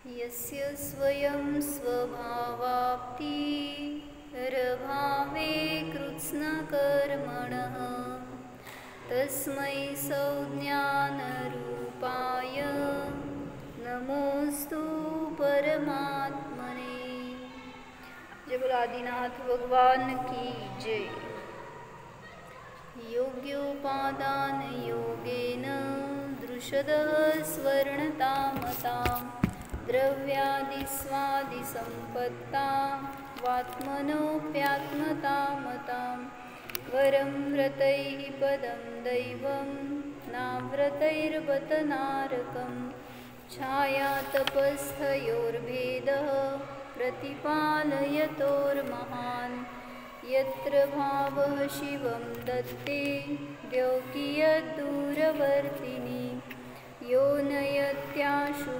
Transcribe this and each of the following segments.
यस्य स्वयं स्वभावाप्तिरभावे कृत्स्नकर्मणः तस्मै संज्ञानरूपाय नमोस्तु परमात्मने। जय बोलो आदिनाथ भगवान की जय। योग्योपादान योगेन दृशदः स्वर्णतामतां द्रव्यादिस्वादिसम्पत्ता वात्मनोऽप्यात्मतामतां वरं व्रतैः पदं दैवं नाव्रतैर्बत नारकं छायातपस्थयोर्भेदः प्रतिपालयतोर्महान् यत्र भावः शिवं दत्ते द्यौकियद्दूरवर्तिनि यो नयत्याशुगव्यूतिं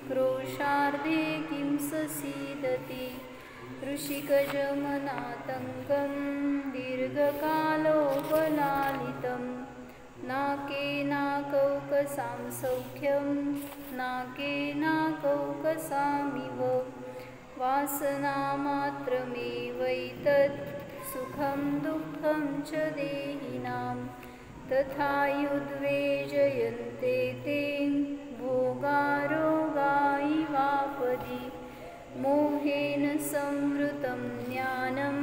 क्रोशार्धे किं ससीदति ऋषिकजमनातङ्कं दीर्घकालोपलालितं नाकेनाकौकसां सौख्यं नाकेनाकौकसामिव वासनामात्रमेवैतत् सुखं दुःखं च देहिनां तथायुद्वेजयन्ते ते भोगारोगायिवापदि मोहेन संवृतं ज्ञानं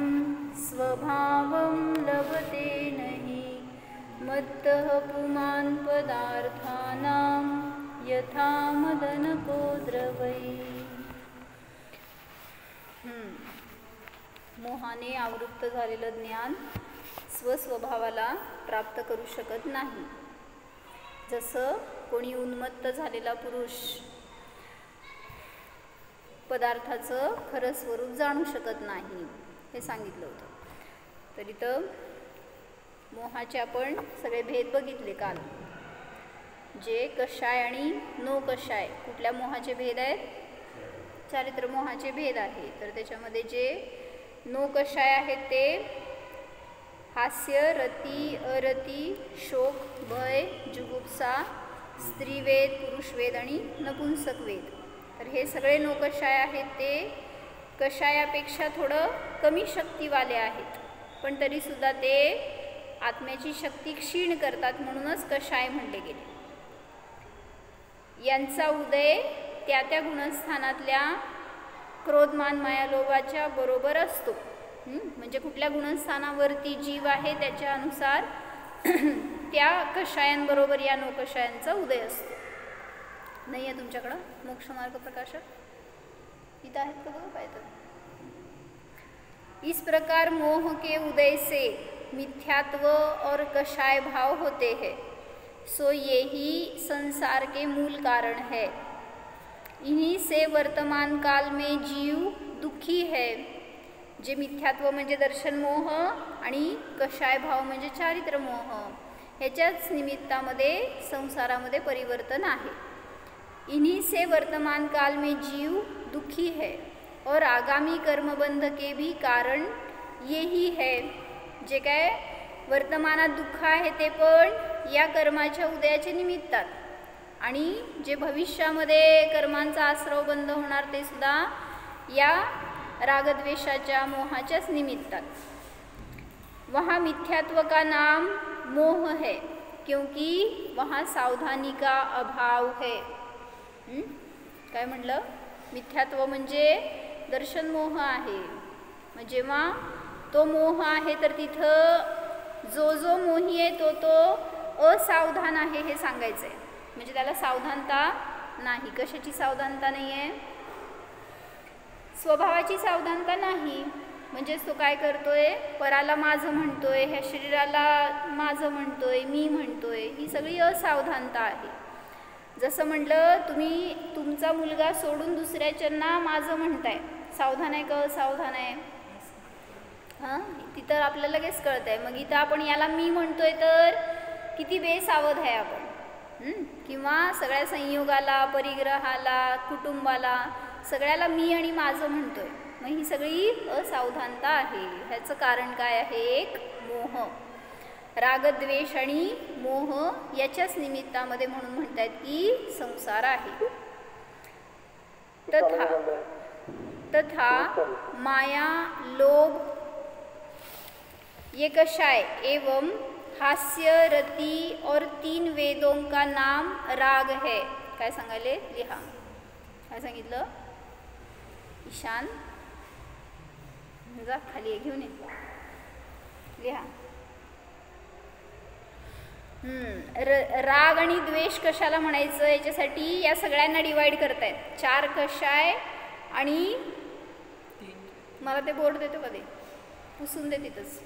स्वभावं लभते नहि मत्तः पुमान् पदार्थानां यथा मदनको द्रवै। मोहाने आवृत्त झालेलं ज्ञान स्वस्वभावाला प्राप्त करू शकत नाही। जसं कोणी उन्मत्त झालेला पुरुष पदार्थाचं खरं स्वरूप जाणू शकत नाही हे सांगितलं होतं। तर इथं मोहाचे आपण सगळे भेद बघितले काल, जे कषाय आणि नो कषाय। कुठल्या मोहाचे भेद आहेत? चारित्र मोहाचे भेद आहे। तर त्याच्यामध्ये जे नो कषाय आहेत ते हास्य, रती, अरती, शोक, भय, जुगुप्सा, स्त्रीवेद, पुरुषवेद आणि नपुंसकवेद। तर हे सगळे नो कषाय आहेत ते कषायापेक्षा थोडं कमी शक्तिवाले आहेत, पण तरीसुद्धा ते आत्म्याची शक्ती क्षीण करतात, म्हणूनच कषाय म्हणले गेले। यांचा उदय त्या त्या गुणस्थानातल्या क्रोध, मान, माया, लोभाच्या बरोबर असतो। म्हणजे कुठल्या गुणस्थानावरती जीव आहे त्याच्या अनुसार त्या कषायांबरोबर या नो कषायांचा उदय असतो। नाही आहे तुमच्याकडं मोक्षमार्ग प्रकाशक? इथं आहेत का? बघा पाहिजे। इस प्रकार मोह के उदय से मिथ्यात्व और कषाय भाव होते हैं, सो यही संसार के मूल कारण है। इन्हीं से वर्तमान काल में जीव दुखी है। जे मिथ्यात्व म्हणजे दर्शन मोह आणि कषाय भाव म्हणजे चारित्र मोह, ह्याच्याच निमित्तामध्ये संसारामध्ये परिवर्तन आहे। इन्हीं से वर्तमान काल में जीव दुखी है और आगामी कर्मबंध के भी कारण यही है। जे काय वर्तमानात दुःख आहे ते पण या कर्माच्या उदयाच्या निमित्तात, आणि जे भविष्यामध्ये कर्मांचा आश्रव बंद होणार ते सुद्धा या रागद्वेषाच्या मोहाच्याच निमित्तात। वहाँ मिथ्यात्व का नाम मोह है क्योंकि वहाँ सावधानी का अभाव है। काय म्हटलं? मिथ्यात्व म्हणजे दर्शन मोह आहे। मग जेव्हा तो मोह आहे तर तिथं जो जो मोही आहे तो असावधान आहे हे सांगायचं आहे। म्हणजे त्याला सावधानता नाही। कशाची सावधानता नाही आहे? स्वभावाची सावधानता नाही। म्हणजेच तो काय करतोय? पराला माझं म्हणतोय, ह्या शरीराला माझं म्हणतोय, मी म्हणतोय, ही सगळी असावधानता आहे। जसं म्हटलं, तुम्ही तुमचा मुलगा सोडून दुसऱ्याच्यांना माझं म्हणताय, सावधान आहे का असावधान आहे? हां, तिथं आपल्याला लगेच कळत आहे। मग इथं आपण याला मी म्हणतोय तर किती बेसावध आहे आपण। किंवा सगळ्या संयोगाला, परिग्रहाला, कुटुंबाला, सगळ्याला मी आणि माझं म्हणतोय, मग ही सगळी असावधानता आहे। ह्याचं कारण काय आहे? एक मोह। रागद्वेष आणि मोह याच्याच निमित्तामध्ये म्हणून म्हणतात की संसार आहे। तथा माया, लोभ, ये कषाय एवं हास्य, रति और 3 वेदों का नाम राग है. काय सांगायले लिहा. काय सांगितलं ईशान? जा खाली घेऊन ये लिहा. राग आणि द्वेष कशाला म्हणायचं याच्यासाठी या सगळ्यांना डिवाइड करतायत. 4 कषाय आणि मला ते बोर्ड देतो का ते पुसून दे तिथंच.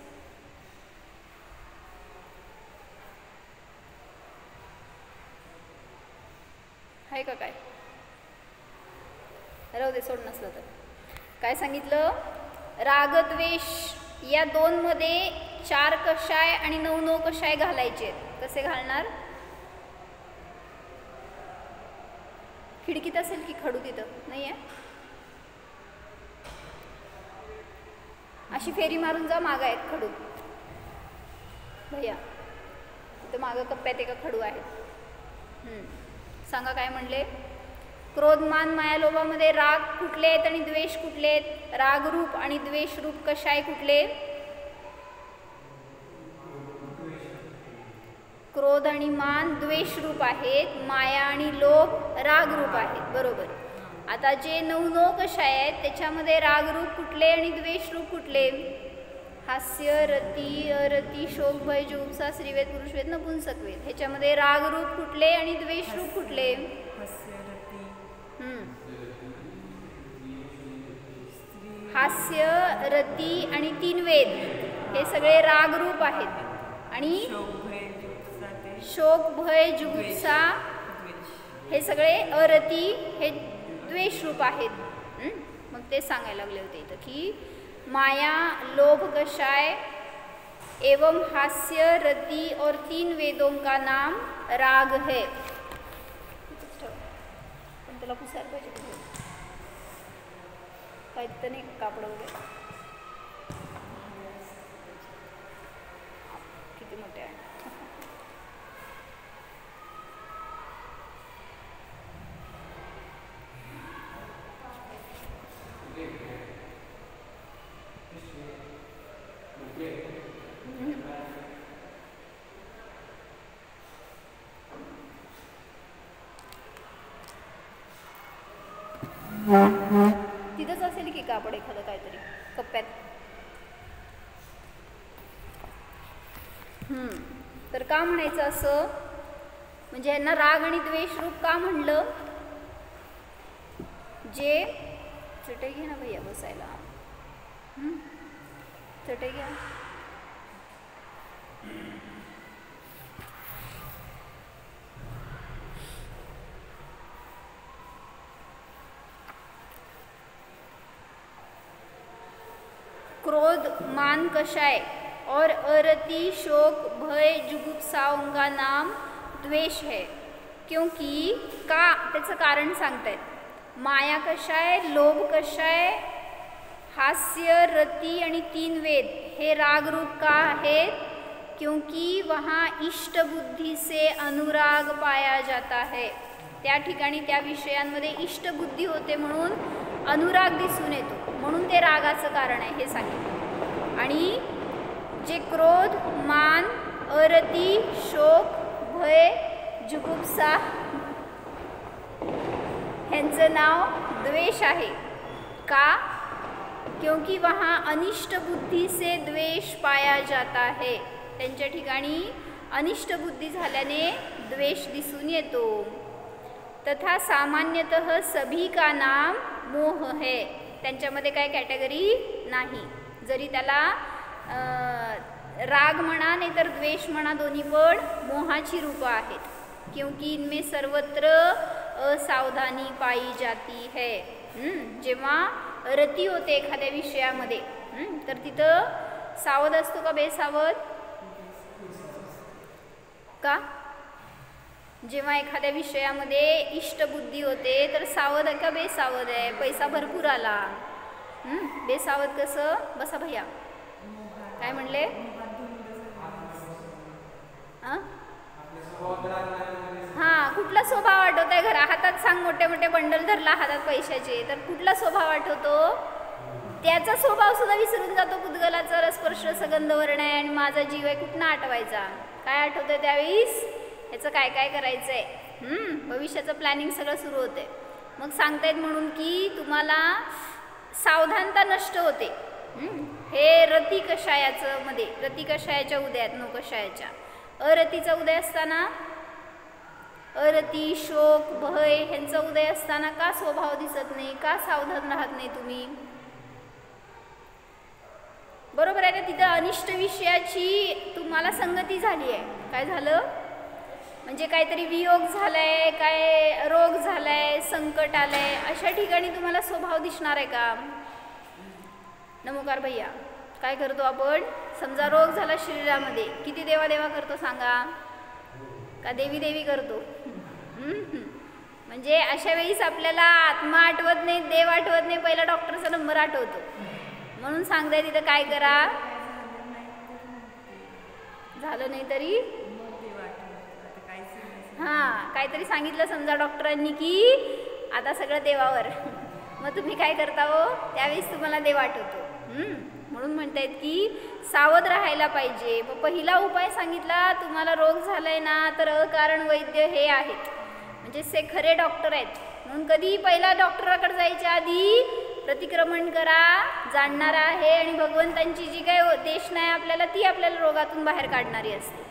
आहे का काय? राहू दे, सोड नसलं तर. काय सांगितलं? रागद्वेष या 2 मध्ये 4 कषाय आणि 9 कषाय घालायचे. कसे घालणार? खिडकीत असेल की खडू तिथं नाही आहे? अशी फेरी मारून जा. मागं आहेत खडू भैया, तिथं मागं कप्प्यात एका खडू आहेत. सांगा काय म्हणले? क्रोध, मान, माया, लोभामध्ये राग कुठले आहेत आणि द्वेष कुठले आहेत? रागरूप आणि द्वेषरूप कषाय कुठले? क्रोध आणि मान द्वेषरूप आहेत, माया आणि लोभ रागरूप आहेत. बरोबर. आता जे 9 कषाय आहेत त्याच्यामध्ये रागरूप कुठले आणि द्वेषरूप कुठले? हास्य, रती, अरती, शोक, भय, जुगुप्सा, स्त्रीवेद, पुरुषवेद, नपुंसकवेद. ह्याच्यामध्ये रागरूप कुठले आणि द्वेषरूप कुठले? हास्य, रती आणि 3 वेद हे सगळे रागरूप आहेत. आणि शोक, भय, जुगुप्सा हे सगळे अरती हे द्वेषरूप आहेत. मग ते सांगायला लागले होते इथं की माया, लोभ कषाय एवं हास्य, रति और 3 वेदों का नाम राग है. पण त्याला पुसायला पाहिजे काय तर नाही कापड वगैरे किती मोठे आहे. तिथंच असेल की कापड एखादं काहीतरी कप्प्यात. तर का म्हणायचं असं? म्हणजे यांना राग आणि द्वेष रूप का म्हणलं? जे चटई घे ना भैया बसायला. चटई घ्या. क्रोध, मान कषाय और अरति, शोक, भय, जुगुप्साओं का नाम द्वेष है. क्योंकि का त्याचं कारण सांगतायत. माया कषाय, लोभ कषाय, हास्य, रति आणि 3 वेद हे रागरूप का आहेत? क्योंकि वहाँ इष्ट बुद्धि से अनुराग पाया जाता है. त्या ठिकाणी त्या विषयांमध्ये इष्ट बुद्धी होते म्हणून अनुराग दिसून येतो, म्हणून ते रागाचं कारण आहे हे सांगितलं. आणि जे क्रोध, मान, अरति, शोक, भय, जुगुप्सा ह्यांचं नाव द्वेष आहे. का? क्योंकि वहाँ अनिष्ट बुद्धि से द्वेष पाया जाता है. त्यांच्या ठिकाणी अनिष्ट बुद्धी झाल्याने द्वेष दिसून येतो. तथा सामान्यतः सभी का नाम मोह है. त्यांच्यामध्ये काय कॅटेगरी नाही. जरी त्याला राग म्हणा नाही तर द्वेष म्हणा, दोन्ही पण मोहाची रूपं आहेत. क्योंकि इनमें सर्वत्र असावधानी पाई जाती है. जेव्हा रती होते एखाद्या विषयामध्ये तर तिथं सावध असतो का बेसावध? का? जेव्हा एखाद्या विषयामध्ये इष्टबुद्धी होते तर सावध आहे का बेसावध आहे? पैसा भरपूर आला, बेसावध कसं? बसा भैया. काय म्हणले? हां, कुठला स्वभाव आठवत आहे घरा हातात सांग, मोठे मोठे बंडल धरला हातात पैशाचे, तर कुठला स्वभाव आठवतो? त्याचा स्वभाव सुद्धा विसरून जातो. कुतगलाचा रसस्पर्श सगंधवर्ण आहे आणि माझा जीव आहे, कुठनं आठवायचा? काय आठवतंय त्यावेळेस? ह्याचं काय काय करायचं आहे, भविष्याचं प्लॅनिंग सगळं सुरू होते. मग सांगतायत म्हणून की तुम्हाला सावधानता नष्ट होते. हे रती कषायाचं मध्ये, रती कषायाच्या उदय आहेत, नो कषायाच्या. अरतीचा उदय असताना, अरती, शोक, भय ह्यांचा उदय असताना का स्वभाव दिसत नाही, का सावधान राहत नाही तुम्ही? बरोबर आहे ना? तिथं अनिष्ट विषयाची तुम्हाला संगती झाली आहे. काय झालं म्हणजे काहीतरी वियोग झालाय, काय रोग झालाय, संकट आलंय, अशा ठिकाणी तुम्हाला स्वभाव दिसणार आहे का? नमोकार भैया, काय करतो आपण? समजा रोग झाला शरीरामध्ये, किती देवादेवा करतो सांगा? का देवी देवी करतो? म्हणजे अशा वेळीच आपल्याला आत्मा आठवत नाही, देव आठवत नाही, पहिला डॉक्टरचा नंबर आठवतो. म्हणून सांगताय तिथं काय करा, झालं नाही तरी हां काहीतरी सांगितलं समजा डॉक्टरांनी की आता सगळं देवावर, मग तुम्ही काय करता हो? त्यावेळेस तुम्हाला देव आठवतो. म्हणून म्हणतायत की सावध राहायला पाहिजे. मग पहिला उपाय सांगितला, तुम्हाला रोग झालाय ना तर अकारण वैद्य हे आहेत, म्हणजे ते खरे डॉक्टर आहेत. म्हणून कधी पहिला डॉक्टराकडे जायच्या आधी प्रतिक्रमण करा, जाणणारा आहे आणि भगवंतांची जी काही देशना आहे आपल्याला, ती आपल्याला रोगातून बाहेर काढणारी असते.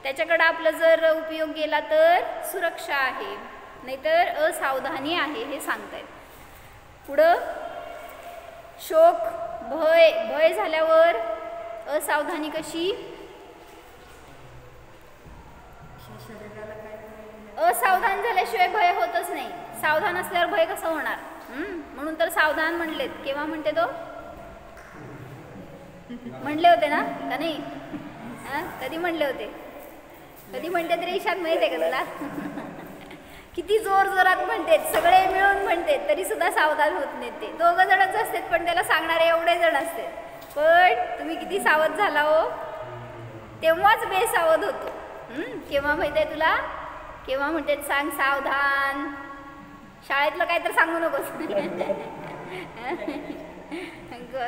त्याच्याकडं आपलं जर उपयोग केला तर सुरक्षा आहे, नाहीतर असावधानी आहे, हे सांगतायत. पुढं शोक, भय, भय झाल्यावर असावधानी कशी? असावधान झाल्याशिवाय भय होतच नाही. सावधान असल्यावर भय कसं होणार? म्हणून तर सावधान म्हणलेत. केव्हा म्हणते तो? म्हणले होते ना का नाही? कधी म्हणले होते? कधी म्हणते तरी ईशात माहित आहे का तुला? किती जोर जोरात म्हणते, सगळे मिळून म्हणते, तरी सुद्धा सावधान होत नाहीत. ते दोघं जणच असतात पण त्याला सांगणारे एवढे जण असतात. पण तुम्ही किती सावध झाला हो, तेव्हाच बेसावध होतो. केव्हा माहित आहे तुला? केव्हा म्हणते सांग सावधान. शाळेतलं काय तर सांगू नकोस.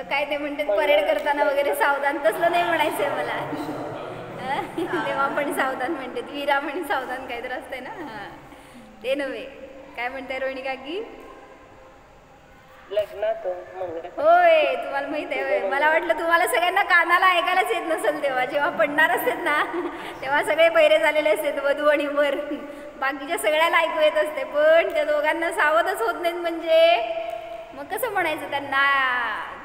काय ते म्हणते परेड करताना वगैरे सावधान, तसलं नाही म्हणायचंय मला. तेव्हा पण सावधान म्हणते, वीरा म्हणे सावधान काहीतरी असतंय ना, ते नव्हे. काय म्हणताय रोहिणी काकी? होय, तुम्हाला माहित आहे? मला वाटलं तुम्हाला सगळ्यांना कानाला ऐकायलाच येत नसेल. तेव्हा जेव्हा पडणार असतात ना तेव्हा सगळे पैरे झालेले असतात, वधू आणि वर, बाकीच्या सगळ्याला ऐकू येत असते, पण त्या दोघांना सावधच होत नाहीत. म्हणजे मग कसं म्हणायचं?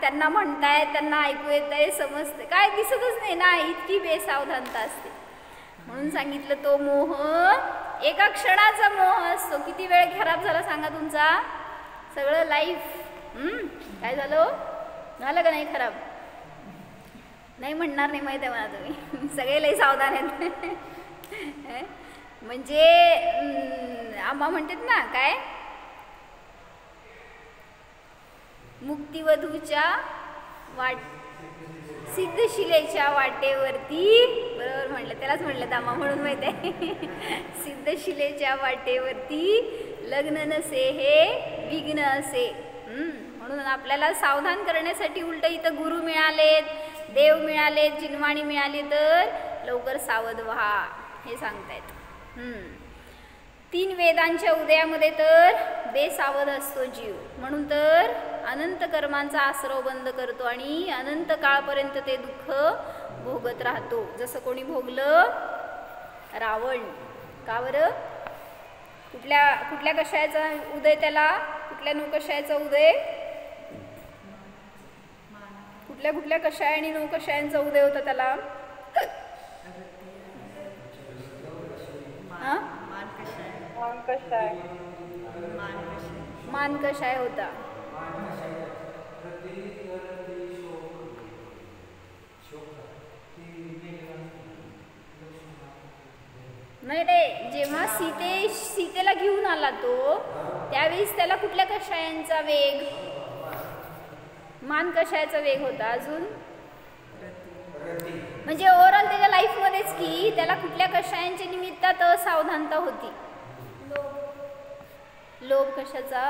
त्यांना म्हणताय, त्यांना ऐकू येत आहे, समजते, काय दिसतच नाही ना, इतकी बेसावधानता असते. म्हणून सांगितलं तो मोह एका क्षणाचा मोह असतो. किती वेळ खराब झाला सांगा तुमचा सगळं लाईफ. काय झालं? झालं का नाही खराब? नाही म्हणणार नाही, माहिती आहे मला तुम्ही. सगळे लई सावधान आहेत. म्हणजे आम्हा म्हणतात ना काय, मुक्तिवधूच्या वाट सिद्धशिलेच्या वाटेवरती, बरोबर म्हणलं, त्यालाच म्हणलं दामा म्हणून माहित आहे. सिद्धशिलेच्या वाटेवरती लग्न नसे हे विघ्न असे. म्हणून आपल्याला सावधान करण्यासाठी उलट इथं गुरु मिळालेत, देव मिळालेत, जिनवाणी मिळाली, तर लवकर सावध व्हा हे सांगतायत. 3 वेदांच्या उदयामध्ये तर बेसावध असतो जीव. म्हणून तर अनंत कर्मांचा आसरव बंद करतो आणि अनंत काळपर्यंत ते दुःख भोगत राहतो. जसं कोणी भोगलं? रावण. का बरं? कुठल्या कषायाचा उदय त्याला? कुठल्या नौकषायाचा उदय? कुठल्या कषाय आणि नौकषायांचा उदय होता त्याला? मान कषाय होता. नाही रे, जेव्हा सीतेला घेऊन आला तो, त्यावेळेस त्याला कुठल्या कषायांचा वेग? मान कषायाचा वेग होता. अजून म्हणजे ओव्हरऑल त्याच्या लाईफमध्येच की त्याला कुठल्या कषायांच्या निमित्तात असावधानता होती. लोभ कशाचा?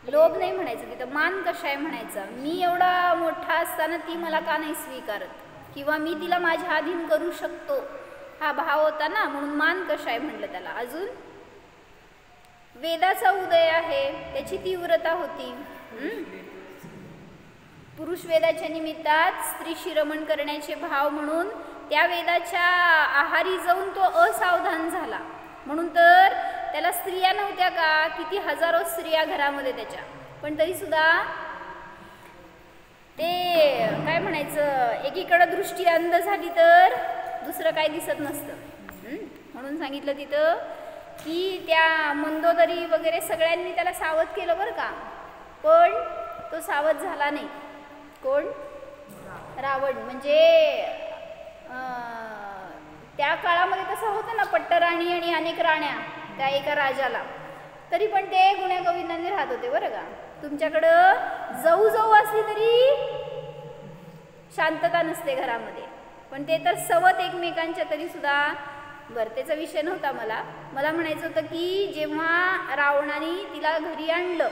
लोभ नाही म्हणायचं तिथं, मान कशा आहे म्हणायचा. मी एवढा मोठा असताना ती मला का नाही स्वीकारत, किंवा मी तिला माझ्या अधीन करू शकतो, हा भाव होता ना, म्हणून मान कशा आहे म्हटलं त्याला. अजून वेदाचा उदय आहे, त्याची तीव्रता होती. पुरुष वेदाच्या निमित्तात स्त्रीशी रमण करण्याचे भाव म्हणून त्या वेदाच्या आहारी जाऊन तो असावधान झाला. म्हणून तर त्याला स्त्रिया नव्हत्या का, किती हजारो स्त्रिया घरामध्ये त्याच्या, पण तरी सुद्धा ते काय म्हणायचं, एकीकडे दृष्टी अंध झाली तर दुसरं काय दिसत नसतं. म्हणून सांगितलं तिथं की त्या मंदोदरी वगैरे सगळ्यांनी त्याला सावध केलं बरं का, पण तो सावध झाला नाही. कोण? रावण. म्हणजे त्या काळामध्ये तसं होतं ना, पट्टराणी आणि अनेक राण्या त्या एका राजाला, तरी पण ते गुण्यागोविंदांनी राहत होते बरं का. तुमच्याकडं जाऊ जाऊ असली तरी शांतता नसते घरामध्ये, पण ते तर सवत एकमेकांच्या तरी सुद्धा. बरं, त्याचा विषय नव्हता. मला म्हणायचं होतं की जेव्हा रावणाने तिला घरी आणलं,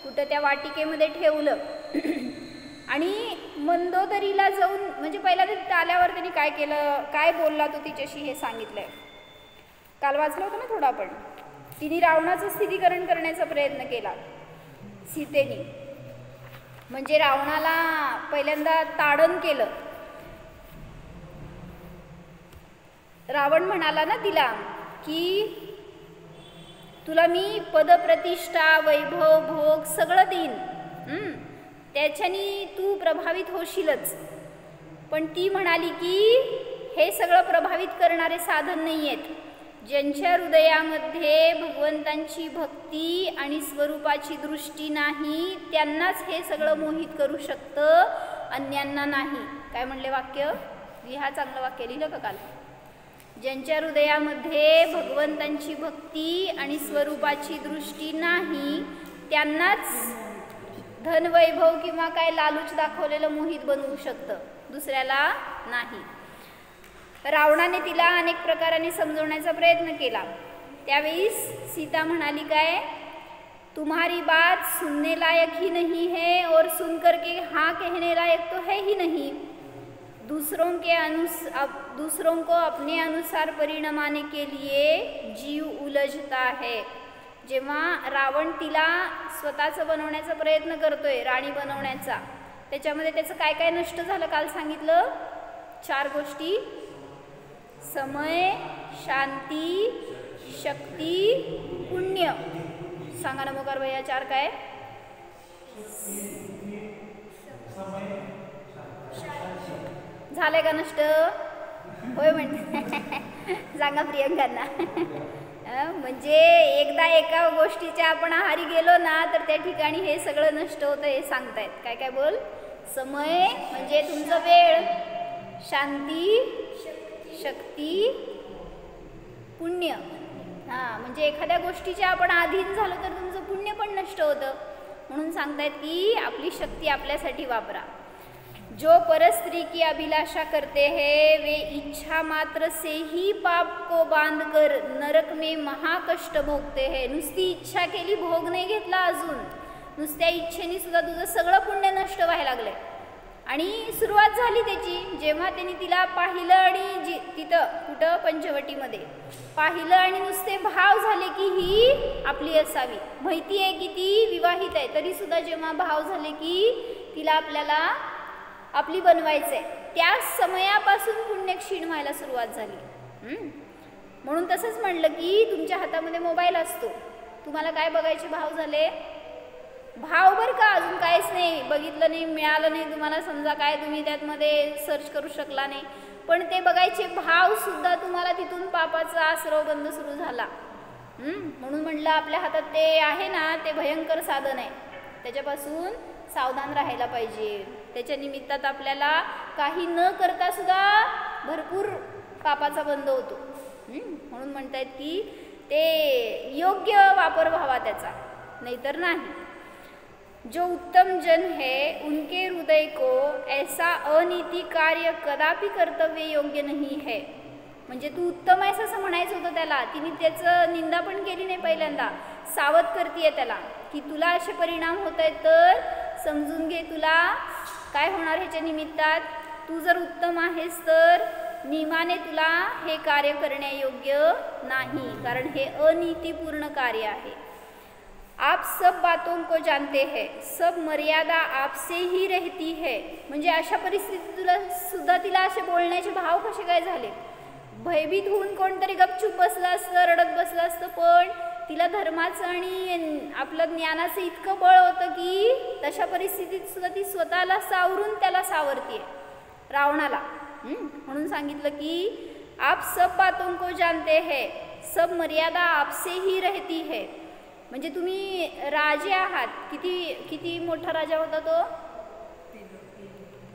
कुठं त्या वाटिकेमध्ये ठेवलं, आणि मंदोदरीला जाऊन, म्हणजे पहिला तर आल्यावर त्यांनी काय केलं, काय बोलला तो तिच्याशी हे सांगितलंय. काल वाचलं होतं ना थोडं आपण. तिने रावणाचं स्थितीकरण करण्याचा प्रयत्न केला सीतेने, म्हणजे रावणाला पहिल्यांदा ताडण केलं. रावण म्हणाला ना तिला की तुला मी पदप्रतिष्ठा, वैभव, भोग सगळं देईन, त्याच्यानी तू प्रभावित होशीलच. पण ती म्हणाली की हे सगळं प्रभावित करणारे साधन नाही आहेत. ज्यांच्या हृदयामध्ये भगवंतांची भक्ती आणि स्वरूपाची दृष्टी नाही, त्यांनाच हे सगळं मोहित करू शकतं, अन्यांना नाही. काय म्हणले वाक्य? लिहा, चांगलं वाक्य लिहिलं का काल? ज्यांच्या हृदयामध्ये भगवंतांची भक्ती आणि स्वरूपाची दृष्टी नाही, त्यांनाच धनवैभव किंवा काय लालूच दाखवलेलं मोहित बनवू शकतं, दुसऱ्याला नाही. रावणाने तिला अनेक प्रकाराने समजवण्याचा प्रयत्न केला. त्यावेळीस सीता म्हणाली काय, तुम्हारी बात सुनने लायक ही नहीं है और सुनकर के हाँ कहने लायक तो है ही नहीं. दूसरों को अपने अनुसार परिणमाने के लिए जीव उलझता है. जेव्हा रावण तिला स्वतःचं बनवण्याचा प्रयत्न करतोय, राणी बनवण्याचा, त्याच्यामध्ये त्याचं काय काय नष्ट झालं काल सांगितलं. 4 गोष्टी: समय, शांती, शक्ती, पुण्य. सांगा ना मोकार भैया, 4 काय? झालंय का नष्ट? होय म्हणते. सांगा प्रियंकांना. म्हणजे एकदा एका गोष्टीच्या आपण आहारी गेलो ना, तर त्या ठिकाणी हे सगळं नष्ट होतं हे सांगतायत. काय काय बोल? समय म्हणजे तुमचा वेळ, शांती, शक्ती, पुण्य. हां, म्हणजे एखाद्या गोष्टीच्या आपण अधीन झालो तर तुमचं पुण्य पण नष्ट होतं. म्हणून सांगतायत की आपली शक्ती आपल्यासाठी वापरा. जो परस्त्री की अभिलाषा करते हैं वे इच्छा मात्र से ही पाप को बांध कर नरक में महाकष्ट भोगते हैं. नुसती इच्छा केली, भोग नाही घेतला अजून, नुसत्या इच्छेने सुद्धा तुझं सगळं पुण्य नष्ट व्हायला लागलंय. आणि सुरुवात झाली त्याची जेव्हा त्यांनी तिला पाहिलं आणि तिथं कुठं पंचवटीमध्ये पाहिलं आणि नुसते भाव झाले की ही आपली असावी. माहिती आहे की ती विवाहित आहे, तरी सुद्धा जेव्हा भाव झाले की तिला आपल्याला आपली बनवायचंय, त्या समयापासून पुण्य क्षीण व्हायला सुरुवात झाली. म्हणून तसंच म्हणलं की तुमच्या हातामध्ये मोबाईल असतो, तुम्हाला काय बघायचे भाव झाले? भाव बरं का, अजून काहीच नाही बघितलं नाही, मिळालं नाही तुम्हाला, समजा काय तुम्ही त्यातमध्ये सर्च करू शकला नाही, पण ते बघायचे भाव सुद्धा तुम्हाला तिथून पापाचा आश्रव बंद सुरू झाला. म्हणून म्हणलं आपल्या हातात ते आहे ना, ते भयंकर साधन आहे, त्याच्यापासून सावधान राहायला पाहिजे. त्याच्या निमित्तात आपल्याला काही न करता सुद्धा भरपूर पापाचा बंद होतो. म्हणून म्हणतायत की ते योग्य वापर व्हावा त्याचा, नाहीतर नाही. जो उत्तम जन है उनके हृदय को ऐसा अनीति कार्य कदापि कर्तव्य योग्य नहीं है. म्हणजे तू उत्तम आहेस असं म्हणायचं होतं त्याला. तिने त्याचं निंदा पण केली नाही, पहिल्यांदा सावध करतीये त्याला की तुला असे परिणाम होत आहेत तर समजून घे, तुला काय होणार ह्याच्या निमित्तात. तू जर उत्तम आहेस तर नियमाने तुला हे कार्य करण्यायोग्य नाही, कारण हे अनीतिपूर्ण कार्य आहे. आप सब बातों को जानते हैं, सब मर्यादा आपसे ही रहती है. म्हणजे अशा परिस्थितीत तुला सुद्धा तिला असे बोलण्याचे भाव कसे काय झाले. भयभीत होऊन कोणतरी गपचूप बसलं असतं, रडत बसलं असतं, पण तिला धर्माचं आणि आपलं ज्ञानाचं इतकं बळ होतं की तशा परिस्थितीत सुद्धा ती स्वतःला सावरून त्याला सावरतीये, रावणाला. म्हणून सांगितलं की आप सब बातों को जानते हैं, सब मर्यादा आपसे ही रहती है. म्हणजे तुम्ही राजे आहात. किती मोठा राजा होता तो,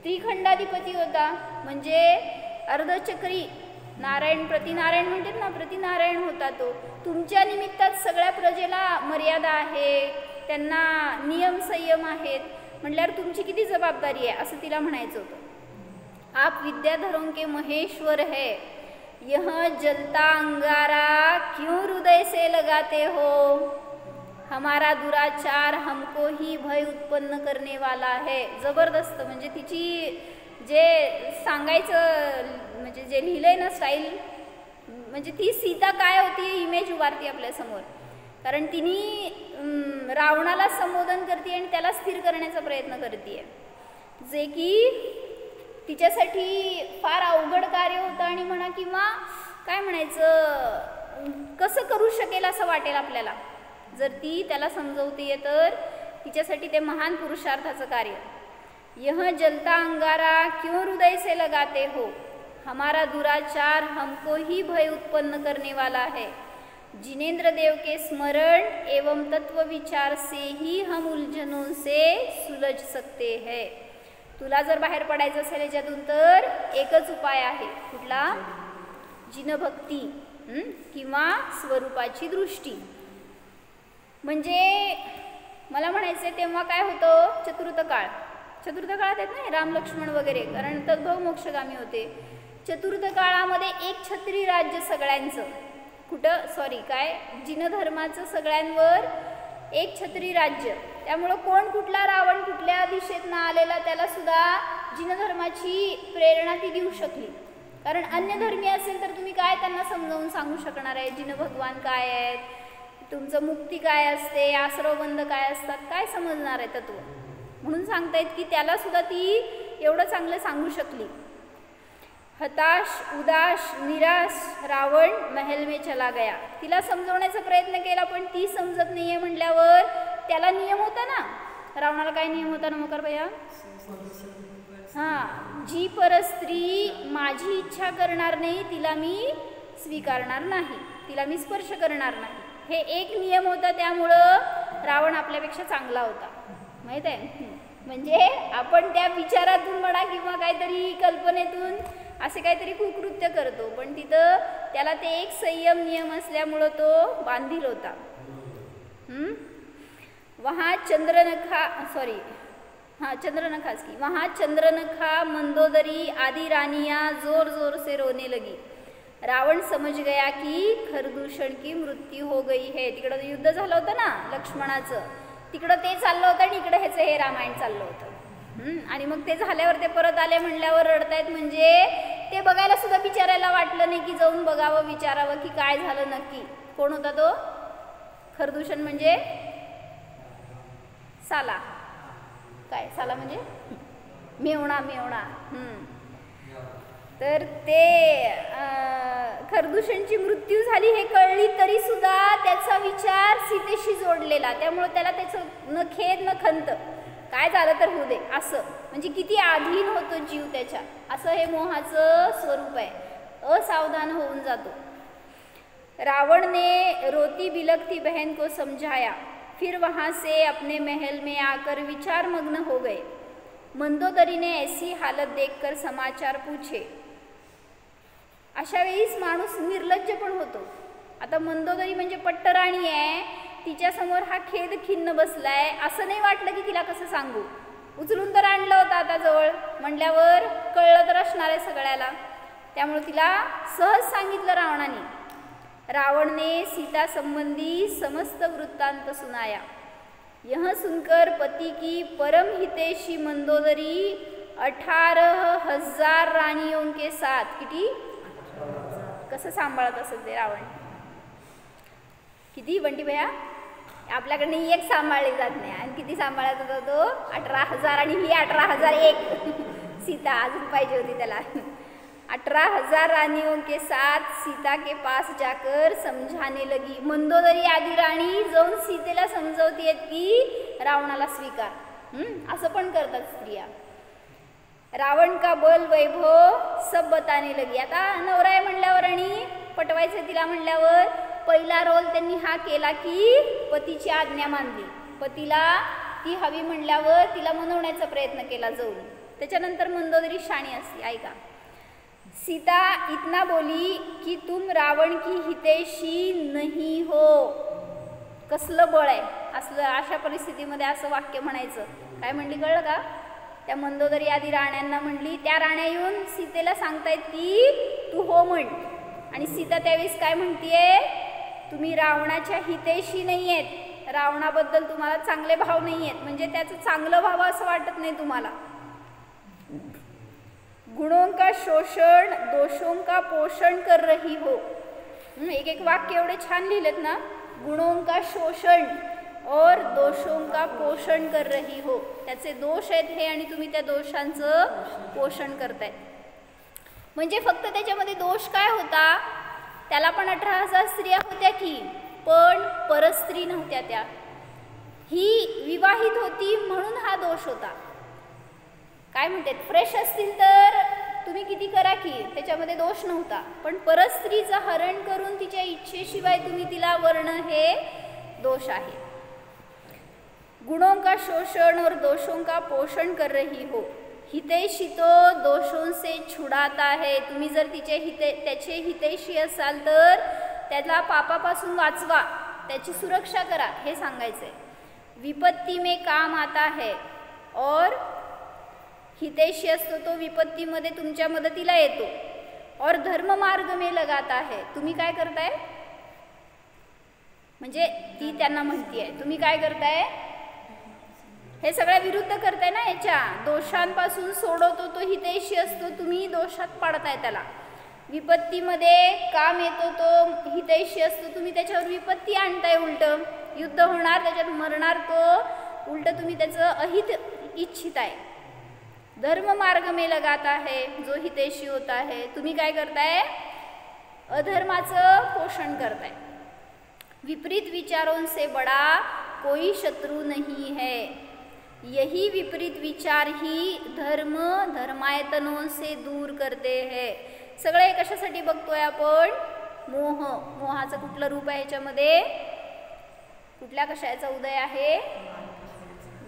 त्रिखंडाधिपती होता. म्हणजे अर्धचक्री नारायण, प्रतिनारायण म्हणतात ना, प्रतिनारायण होता तो. तुमच्या निमित्तात सगळ्या प्रजेला मर्यादा आहे, त्यांना नियम संयम आहेत, म्हटल्यावर तुमची किती जबाबदारी आहे असं तिला म्हणायचं होतं. आप विद्याधरों के महेश्वर है, यह जलता अंगारा क्यों हृदय से लगाते हो, हमारा दुराचार हमको ही भय उत्पन्न करने वाला है. जबरदस्त. म्हणजे तिची जे सांगायचं, म्हणजे जे लिहिलंय ना स्टाईल, म्हणजे ती सीता काय होती इमेज उभारती आपल्यासमोर. कारण तिने रावणाला संबोधन करते आणि त्याला स्थिर करण्याचा प्रयत्न करते, जे की तिच्यासाठी फार अवघड कार्य होतं. आणि म्हणा किंवा काय म्हणायचं, कसं करू शकेल असं वाटेल आपल्याला जर ती त्याला समजवते, तर तिच्यासाठी ते महान पुरुषार्थाचं कार्य. यह जलता अंगारा क्यों हृदय से लगाते हो, हमारा दुराचार हमको ही भय उत्पन्न करने वाला है, जिनेन्द्र देव के स्मरण एवं तत्व विचार से ही हम उलझनों से सुलझ सकते हैं. तुला जर बाहेर पडायचं असेल याच्यातून तर एकच उपाय आहे. कुठला? जिनभक्ती किंवा स्वरूपाची दृष्टी. म्हणजे मला म्हणायचं तेव्हा काय होतं, चतुर्थ काळात आहेत ना राम लक्ष्मण वगैरे, कारण तद्भव मोक्षगामी होते. चतुर्थ काळामध्ये एक छत्री राज्य सगळ्यांचं, जिनधर्माचं सगळ्यांवर एक छत्री राज्य. त्यामुळं कोण कुठला रावण कुठल्या दिशेतनं आलेला त्याला सुद्धा जिनधर्माची प्रेरणा ती देऊ शकली. कारण अन्य धर्मी असेल तर तुम्ही काय त्यांना समजावून सांगू शकणार आहे, जिन भगवान काय आहेत, तुमचं मुक्ती काय असते, आश्रवबंध काय असतात, काय समजणार आहे तत्व. म्हणून सांगतायत की त्याला सुद्धा ती एवढं चांगलं सांगू शकली. हताश उदास निराश रावण महल में चला गया. तिला समजवण्याचा प्रयत्न केला पण ती समजत नाहीये म्हटल्यावर त्याला नियम होता ना, रावणाला काय नियम होता ना मकर भैया, जी परस्त्री माझी इच्छा करणार नाही तिला मी स्वीकारणार नाही, तिला मी स्पर्श करणार नाही, हे एक नियम होता. त्यामुळं रावण आपल्यापेक्षा चांगला होता, माहित आहे. म्हणजे आपण त्या विचारातून म्हणा किंवा काहीतरी कल्पनेतून असे काहीतरी कुकृत्य करतो, पण तिथं त्याला ते एक संयम नियम असल्यामुळं तो बांधील होता. वहाँ चंद्रनखा मंदोदरी आदि रानियाँ जोर जोर से रोने लगी. रावण समझ गया की खरदूषण की मृत्यू हो गई है. तिकडं युद्ध झालं होतं ना लक्ष्मणाचं, तिकडं ते चाललं होतं आणि इकडं ह्याचं हे रामायण चाललं होतं. आणि मग ते झाल्यावर ते परत आले म्हणल्यावर रडतायत. म्हणजे ते बघायला सुद्धा बिचारायला वाटलं नाही की जाऊन बघावं विचारावं की काय झालं नक्की. कोण होता तो खरदूषण? म्हणजे साला. काय साला म्हणजे मेवणा. तर ते खरदूषणची मृत्यू झाली हे कळली तरी सुद्धा त्याचा विचार सीतेशी जोडलेला, त्यामुळे त्याला त्याचं न खेद न खंत, काय झालं तर होऊ दे असं. म्हणजे किती अधीन होतो जीव त्याच्या, असं हे मोहाचं स्वरूप आहे. असावधान होऊन जातो. रावण ने रोती बिलखती बहन को समझाया, फिर वहाँ से अपने महल में आकर विचार मग्न हो गए. मंदोदरी ने ऐसी हालत देखकर समाचार पूछे. अशा वेळीस माणूस निर्लज्ज पण होतो. आता मंदोदरी म्हणजे पट्टराणी आहे, तिच्यासमोर हा खेद खिन्न बसलाय, असं नाही वाटलं की तिला कसं सांगू. उचलून तर आणलं होतं आता जवळ म्हटल्यावर कळलं तर असणार आहे सगळ्याला. त्यामुळे तिला सहज सांगितलं रावणाने. रावण ने सीता संबंधी समस्त वृत्तांत सुनाया. यह सुनकर पति की परम हितैषी मंदोदरी 18,000 राणियों के साथ, किती कसं सांभाळत असेल ते रावण, किती बंटी भैया, आपल्याकडे एक सांभाळली जात नाही आणि किती सांभाळत होता तो 18,000 आणि ही 18,001 सीता अजून पाहिजे होती त्याला. 18,000 रानियों के साथ सीता के पास जाकर समझाने लगी. मंदोदरी आदी राणी जाऊन सीतेला समजवतीये की रावणाला स्वीकार. असं पण करतात स्त्रिया. रावण का बल वैभव सब बताने लगी. आता नवरा आहे म्हणल्यावर आणि पटवायचं तिला म्हणल्यावर पहिला रोल त्यांनी हा केला की पतीची आज्ञा मानली. पतीला ती हवी म्हणल्यावर तिला मनवण्याचा प्रयत्न केला जाऊन. त्याच्यानंतर मंदोदरी शाणी असती. ऐका. सीता इतना बोली की तुम रावण की हितैषी नहीं हो. कसलं बळ आहे असलं, अशा परिस्थितीमध्ये असं वाक्य म्हणायचं. काय म्हणली कळलं का? त्या मंदोदरी आदी राण्यांना म्हणली, त्या राण्या येऊन सीतेला सांगतायत की तू हो म्हण. आणि सीता त्यावेळेस काय म्हणतीये, तुम्ही रावणाच्या हितैषी नाही आहेत, रावणाबद्दल तुम्हाला चांगले भाव नाही आहेत, म्हणजे त्याचं चांगलं व्हावं असं वाटत नाही तुम्हाला. गुणों का शोषण दोषों का पोषण कर रही हो. एक एक वाक्य एवढे छान लिहिलेत ना. गुणों का शोषण और दोषों का पोषण कर रही हो. त्याचे दोष आहेत हे आणि तुम्ही त्या दोषांचं पोषण करताय. म्हणजे फक्त त्याच्यामध्ये दोष काय होता, त्याला पण 18,000 स्त्रिया होत्या की, पण परस्त्री नव्हत्या त्या. ही विवाहित होती म्हणून हा दोष होता. काय म्हणतात, फ्रेश असतील तर तुम्ही किती करा की त्याच्यामध्ये दोष नव्हता, पण परस्त्रीचं हरण करून तिच्या इच्छेशिवाय तुम्ही तिला वर्ण हे दोष आहे. गुणों का शोषण और दोषों का पोषण कर रही हो. हितैषी तो दोषों से छुड़ाता है. तुम्ही जर त्याचे हितैषी असाल तर त्याला पापापासून वाचवा, त्याची सुरक्षा करा, हे सांगायचंय. विपत्ती में काम आता है. और हितैषी असतो तो विपत्तीमध्ये तुमच्या मदतीला येतो. और धर्म मार्ग में लगाता है. तुम्ही काय करताय, म्हणजे ती त्यांना म्हणतीये तुम्ही काय करताय, हे सगळ्या विरुद्ध करताय ना. याच्या दोषांपासून सोडवतो तो हितैषी असतो, तुम्ही दोषात पाडताय त्याला. विपत्तीमध्ये काम येतो तो हितैषी असतो, तुम्ही त्याच्यावर विपत्ती आणताय. उलट युद्ध होणार, त्याच्यात मरणार तो, उलट तुम्ही त्याचं अहित इच्छिताय. धर्म मार्ग में लगाता है जो हितैषी होता है. तुम्ही काय करताय, अधर्माचं पोषण करताय. विपरीत विचारों से बड़ा कोई शत्रु नहीं है. यही विपरीत विचार ही धर्म धर्मायतनों से दूर करते हैं. सगळे कशासाठी बघतोय आपण, मोह. मोहाचं कुठलं रूप आहे ह्याच्यामध्ये, कुठल्या कशाचा उदय आहे,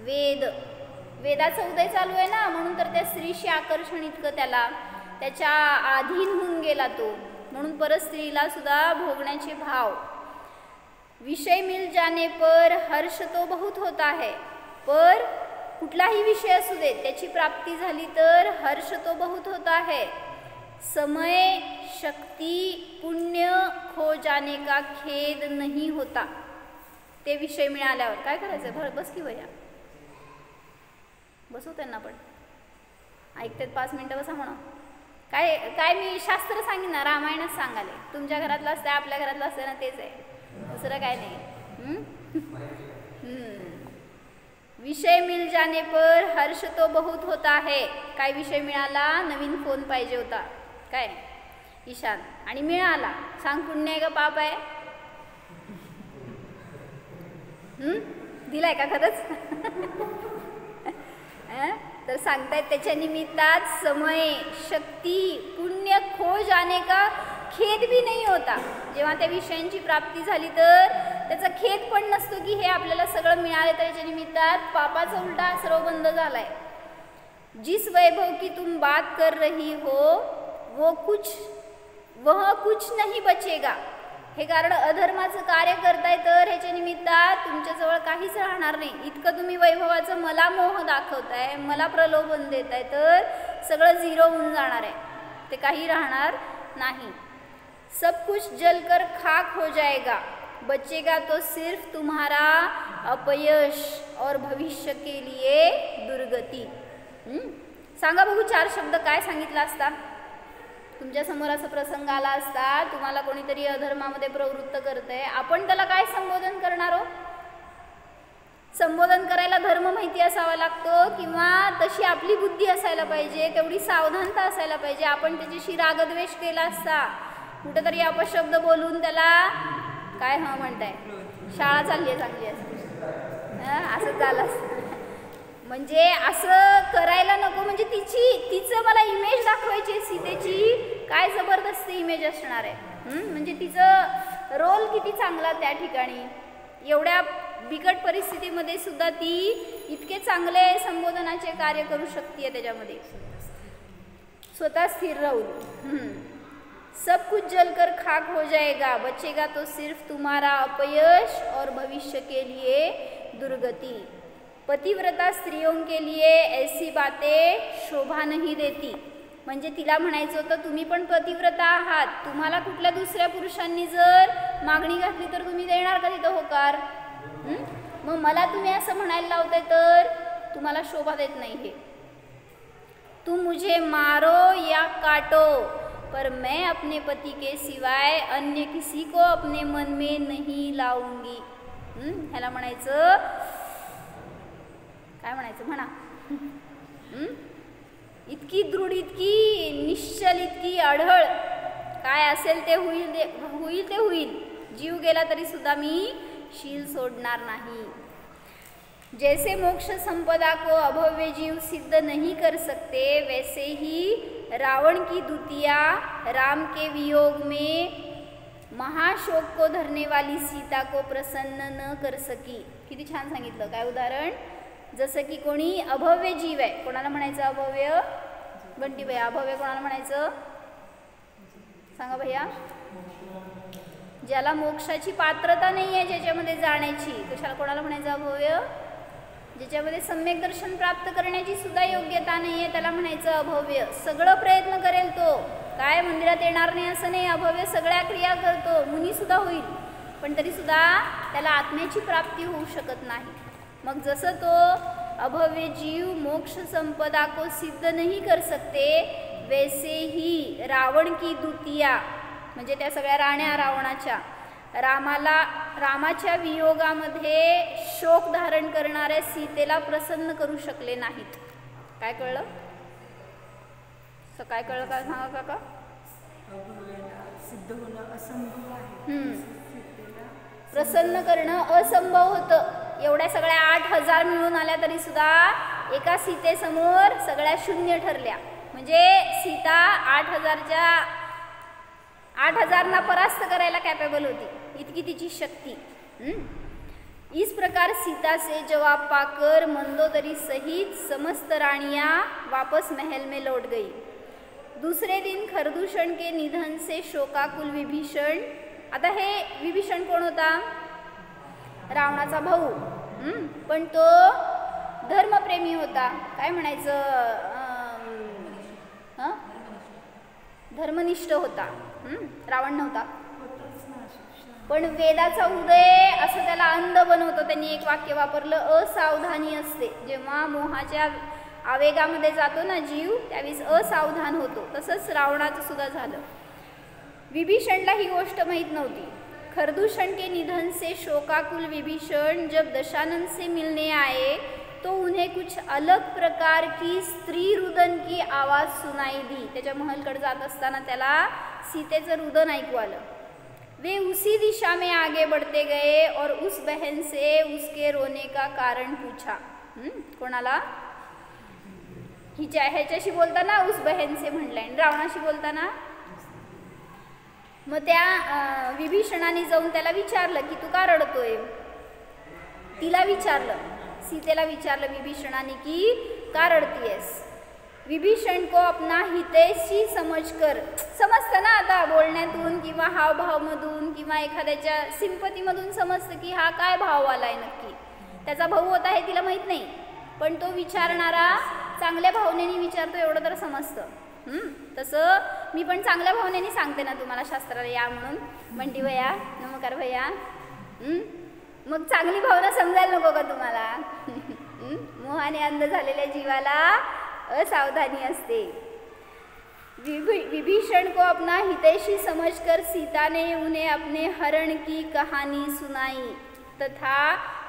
वेद. वेदाचा उदय चालू आहे ना, म्हणून तर त्या स्त्रीशी आकर्षण इतकं त्याला, त्याच्या अधीन होऊन गेला तो, म्हणून परस्त्रीला सुद्धा भोगण्याचे भाव. विषय मिल जाने पर हर्ष तो बहुत होता है. पर कुठलाही विषय असू दे त्याची प्राप्ती झाली तर हर्ष तो बहुत होता है. समय शक्ति पुण्य खो जाने का खेद नहीं होता. ते विषय मिळाल्यावर काय करायचं, बस की भैया, बसव त्यांना पण, ऐकतात 5 मिनटं बसा म्हणा. काय काय मी शास्त्र सांगेन ना, रामायणच सांगाले. तुमच्या घरातलं असतं, आपल्या घरातलं असतं ना, तेच आहे, दुसरं काय नाही. विषय मिल जाने पर हर्ष तो बहुत होता है. काय विषय मिळाला, नवीन फोन पाहिजे होता काय ईशान, आणि मिळाला. सांग पुण्य आहे का पाप आहे, दिलाय का खरंच. तर सांगतायत त्याच्या निमित्तात समय शक्ती पुण्य खो जाने का खेद भी नहीं होता. जेव्हा त्या विषयांची प्राप्ती झाली तर त्याचा खेद पण नसतो की हे आपल्याला सगळं मिळाले, त्याच्या निमित्तात पापाचा उलटा सर्व बंद झालाय. जिस वैभव की तुम बात कर रही हो वह कुछ नहीं बचेगा. हे कारण अधर्माचं कार्य करताय तर ह्याच्या निमित्तात तुमच्याजवळ काहीच राहणार नाही. इतकं तुम्ही वैभवाचं मला मोह दाखवताय, मला प्रलोभन देताय, तर सगळं झिरो होऊन जाणार आहे. ते काही राहणार नाही. सब कुछ जलकर खाक हो जाएगा, बचेगा तो सिर्फ तुम्हारा अपयश और भविष्य के लिए दुर्गति. सांगा बघू 4 शब्द काय सांगितला असता. तुमच्या समोर असा प्रसंग आला असता, तुम्हाला कोणीतरी अधर्मामध्ये प्रवृत्त करतंय, आपण त्याला काय संबोधन करणार हो. संबोधन करायला धर्म माहिती असावा लागतो किंवा तशी आपली बुद्धी असायला पाहिजे, तेवढी सावधानता असायला पाहिजे. आपण त्याच्याशी रागद्वेष केला असता, कुठेतरी अपशब्द बोलून त्याला काय म्हणताय, शाळा चालली आहे चांगली असते, असं झालं असतं. म्हणजे असं करायला नको. म्हणजे तिचं मला इमेज दाखवायची, सीतेची काय जबरदस्त इमेज असणार आहे. म्हणजे तिचं रोल किती चांगला त्या ठिकाणी, एवढ्या बिकट परिस्थितीमध्ये सुद्धा ती इतके चांगले संबोधनाचे कार्य करू शकते त्याच्यामध्ये, स्वतः स्थिर राहून. सब कुछ जलकर खाक हो जाएगा, बचेगा तो सिर्फ तुम्हारा अपयश और भविष्य के लिए दुर्गति. पतिव्रता स्त्रियों के लिए ऐसी बातें शोभा नहीं देती. म्हणजे तिला म्हणायचं होतं तुम्ही पण पतिव्रता आहात, तुम्हाला कुठल्या दुसऱ्या पुरुषांनी जर मागणी घातली तर तुम्ही देणार का तिथं होकार. मग मला तुम्ही असं म्हणायला लावताय तर तुम्हाला शोभा देत नाही. हे तुम मुझे मारो या काटो, पर मैं अपने पति के सिवाय अन्य किसी को अपने मन में नहीं लाऊंगी. ह्याला म्हणायचं काय म्हणायचं म्हणा. इतकी दृढ, इतकी निश्चल, इतकी अढळ, काय असेल ते होईल ते होईल, जीव गेला तरी सुद्धा मी शील सोडणार नाही. जैसे मोक्ष संपदा को अभव्य जीव सिद्ध नहीं कर सकते, वैसे ही रावण की दूतिया राम के वियोग में महाशोक को धरने वाली सीता को प्रसन्न न कर सकी. किती छान सांगितलं. काय उदाहरण, जसं की कोणी अभव्य जीव आहे, कोणाला म्हणायचं अभव्य, बंटी भैया अभव्य कोणाला म्हणायचं सांगा भैया. ज्याला मोक्षाची पात्रता नाही आहे, ज्याच्यामध्ये जाण्याची, कशाला कोणाला म्हणायचं अभव्य. ज्याच्यामध्ये सम्यक दर्शन प्राप्त करण्याची सुद्धा योग्यता नाही आहे त्याला म्हणायचं अभव्य. सगळं प्रयत्न करेल तो, काय मंदिरात येणार नाही असं नाही, अभव्य सगळ्या क्रिया करतो, मुनी सुद्धा होईल, पण तरी सुद्धा त्याला आत्म्याची प्राप्ती होऊ शकत नाही. मग जसं तो अभव्य जीव मोक्ष संपदा को सिद्ध नहीं कर सकते, वैसे ही रावण की दूतिया म्हणजे त्या सगळ्या राण्या रावणाच्या रामाच्या वियोगामध्ये शोक धारण करणाऱ्या सीतेला प्रसन्न करू शकले नाहीत. काय कळलं? काय कळलं का सांगा काका. सिद्ध होणं असंभव आहे, प्रसन्न करणं असंभव होतं. एवढ्या सगळ्या 8000 मिळून आल्या तरी सुद्धा एका सीतेसमोर सगळ्या शून्य ठरल्या. म्हणजे सीता 8000 परास्त करायला कॅपेबल होती, इतकी तिची शक्ती. इस प्रकार सीता से जवाब पाकर मंदोदरी सहित समस्त रानियां वापस महल में लौट गई. दूसरे दिन खरदूषण के निधन से शोकाकुल विभीषण. आता हे विभीषण कोण होता? रावणाचा भाऊ, पण तो धर्मप्रेमी होता. काय म्हणायचं, धर्मनिष्ठ होता. रावण नव्हता. पण वेदाचा उदय असं त्याला अंध बनवतो. त्यांनी एक वाक्य वापरलं, असावधानी असते. जेव्हा मोहाच्या आवेगामध्ये जातो ना जीव, त्यावेळेस असावधान होतो. तसंच रावणाचं सुद्धा झालं. विभीषणला ही गोष्ट माहीत नव्हती. खरदूषण के निधन से शोकाकुल विभीषण जब दशानन से मिलने आए तो उन्हें कुछ अलग प्रकार की स्त्री रुदन की आवाज़ सुनाई दी. त्याच्या महलकडे जात असताना त्याला सीतेचं रुदन ऐकू आलं. वे उसी दिशा में आगे बढ़ते गए और उस बहन से उसके रोने का कारण पूछा. कोणाला? ह्याच्याशी बोलताना उस बहन से म्हणलंय, रावणाशी बोलताना मग त्या विभीषणाने जाऊन त्याला विचारलं की तू का रडतोय. तिला विचारलं, सीतेला विचारलं विभीषणाने की का रडतीयस. विभीषण को अपना हितैषी समजकर, समजतं ना आता बोलण्यातून किंवा हावभावमधून किंवा एखाद्याच्या सिंपतीमधून समजतं की हा काय भाव आलाय नक्की. त्याचा भाऊ होता हे तिला माहीत नाही, पण तो विचारणारा चांगल्या भावनेने विचारतो एवढं तर समजतं. तसं मी पण चांगल्या भावनेने सांगते ना तुम्हाला शास्त्राला या म्हणून. बंटी भैया, नमस्कार भैया. मग चांगली भावना समजायला नको का तुम्हाला? मोहाने अंध झालेल्या जीवाला असावधानी असते. विभीषण को अपना हितैषी समझकर सीता ने उन्हें अपने हरण की कहानी सुनाई तथा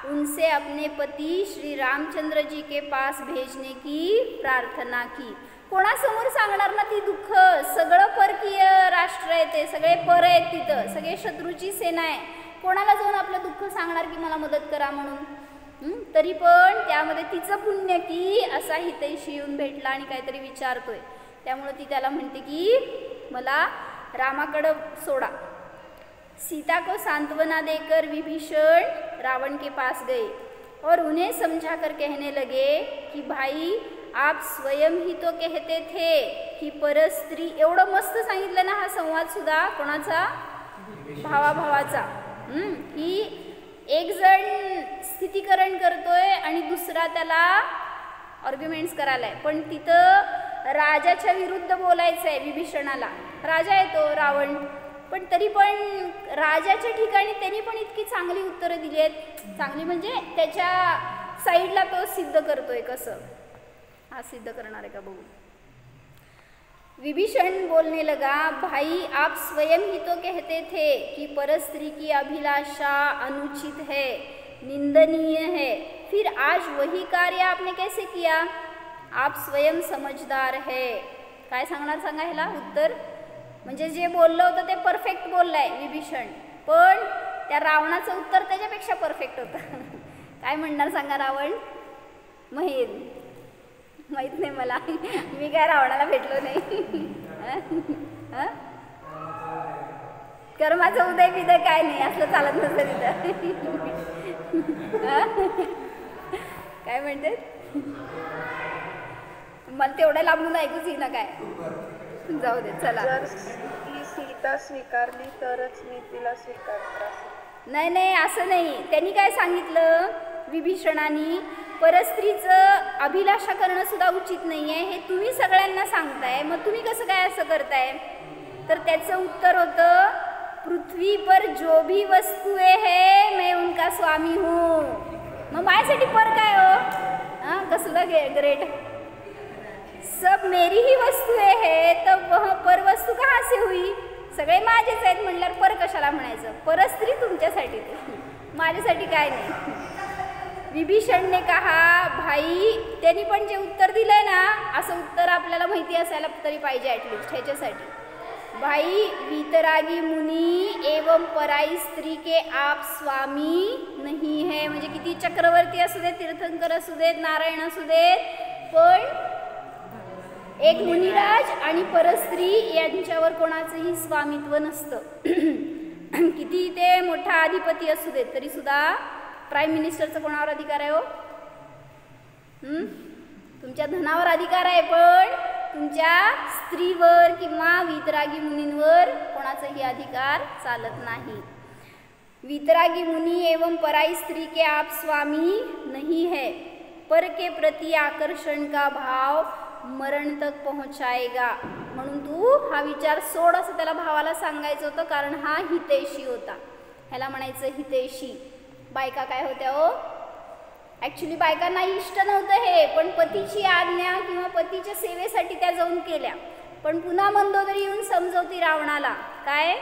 उनसे अपने पति श्री रामचंद्र जी के पास भेजने की प्रार्थना की. कोणासमोर सांगणार ना ती दुःख? सगळं परकीय राष्ट्र आहे, ते सगळे पर आहेत, तिथं सगळे शत्रूची सेना आहे. कोणाला जाऊन आपलं दुःख सांगणार की मला मदत करा म्हणून? तरी पण त्यामध्ये तिचं पुण्य की असा हितैषी येऊन भेटला आणि काहीतरी विचारतोय. त्यामुळे ती त्याला म्हणते की मला रामाकडं सोडा. सीता को सांत्वना देकर विभीषण रावण के पास गए और उन्हें समझा कर कहने लगे कि भाई आप स्वयं ही तो कहते थे की परस्त्री. एवढं मस्त सांगितलं ना हा संवाद सुद्धा कोणाचा? भावाभावाचा. की एक जण स्थितीकरण करतोय आणि दुसरा त्याला आर्ग्युमेंट्स करायला आहे. पण तिथं राजाच्या विरुद्ध बोलायचं आहे विभीषणाला. राजा येतो रावण, पण तरी पण राजाच्या ठिकाणी त्यांनी पण इतकी चांगली उत्तरं दिली आहेत. चांगली म्हणजे त्याच्या साईडला तो सिद्ध करतोय. कसं हा सिद्ध करणार आहे का बघू. विभीषण बोलने लगा, भाई आप स्वयं ही तो कहते थे कि परस्त्री की अभिलाषा अनुचित है, निंदनीय है. फिर आज वही कार्य आपने कैसे किया? आप स्वयं समझदार है. काय सांगणार सांगा ह्याला उत्तर? म्हणजे जे बोललं होतं ते परफेक्ट बोललाय विभीषण, पण त्या रावणाचं उत्तर त्याच्यापेक्षा परफेक्ट होतं. काय म्हणणार सांगा रावण? माहित नाही मला, मी काय रावणाला भेटलो नाही. कर्माचं उदय बिदय काय नाही, असलं चालत नसतं तिथं. काय म्हणते? मला तेवढ्या लांबून ऐकूच येईना काय. जाऊ दे चला. जर सीता स्वीकारली तरच मी तिला स्वीकारणार. नाही नाही असं नाही. त्यांनी काय सांगितलं विभीषणाने? परस्त्रीचं अभिलाषा करणं सुद्धा उचित नाही आहे हे तुम्ही सगळ्यांना सांगताय, मग तुम्ही कसं काय असं करताय? तर त्याचं उत्तर होतं, पृथ्वी पर जो भी वस्तुएं है मैं उनका स्वामी हूँ. मग माझ्यासाठी पर काय हो? हां कसलं ग्रेट. सब मेरी ही वस्तुएं है तर वह पर वस्तू कहाँ से हुई? सगळे माझेच आहेत म्हणल्यावर पर कशाला म्हणायचं? परस्त्री तुमच्यासाठी, माझ्यासाठी काय नाही. विभीषण ने कहा, भाई त्यांनी पण जे उत्तर दिलंय ना असं उत्तर आपल्याला माहिती असायला तरी पाहिजे ॲटलिस्ट ह्याच्यासाठी. भाई वीतरागी मुनी एवं पराई स्त्री के आप स्वामी नहीं है. म्हणजे किती चक्रवर्ती असू देत, तीर्थंकर असू देत, नारायण असू देत, पण एक मुनिराज आणि परस्त्री यांच्यावर कोणाचंही स्वामित्व नसतं. किती ते मोठा अधिपती असू देत तरी सुद्धा प्राईम मिनिस्टरचा कोणावर अधिकार आहे हो? तुमच्या धनावर अधिकार आहे, पण तुमच्या स्त्रीवर किंवा वीतरागी मुनींवर कोणाचाही अधिकार चालत नाही. वीतरागी मुनी एवं पराई स्त्री के आप स्वामी नहीं है. पर के प्रति आकर्षण का भाव मरण तक पहुंचाएगा. म्हणून तू हा विचार सोड असं त्याला भावाला सांगायचं होतं, कारण हा हितैषी होता. ह्याला म्हणायचं हितैषी. बायका काय होत्या हो? ॲक्च्युली बायकांना इष्ट नव्हतं हे, पण पतीची आज्ञा किंवा पतीच्या सेवेसाठी त्या जाऊन केल्या. पण पुन्हा मंदोदरी येऊन समजवती रावणाला, काय